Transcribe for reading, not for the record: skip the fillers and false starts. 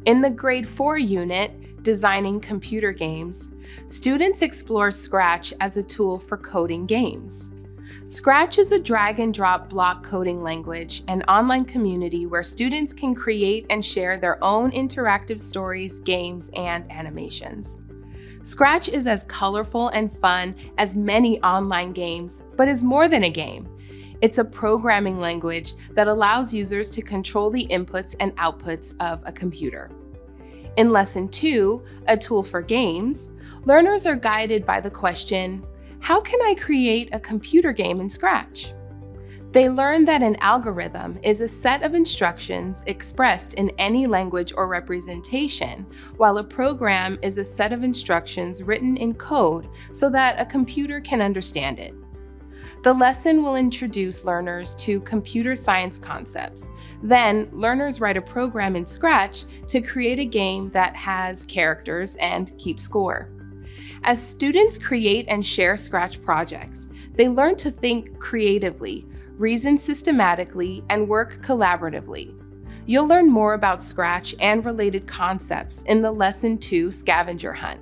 In the Grade 4 unit, Designing Computer Games, students explore Scratch as a tool for coding games. Scratch is a drag-and-drop block coding language, an online community where students can create and share their own interactive stories, games, and animations. Scratch is as colorful and fun as many online games, but is more than a game. It's a programming language that allows users to control the inputs and outputs of a computer. In Lesson 2, A Tool for Games, learners are guided by the question, how can I create a computer game in Scratch? They learn that an algorithm is a set of instructions expressed in any language or representation, while a program is a set of instructions written in code so that a computer can understand it. The lesson will introduce learners to computer science concepts. Then, learners write a program in Scratch to create a game that has characters and keeps score. As students create and share Scratch projects, they learn to think creatively, reason systematically, and work collaboratively. You'll learn more about Scratch and related concepts in the Lesson 2 Scavenger Hunt.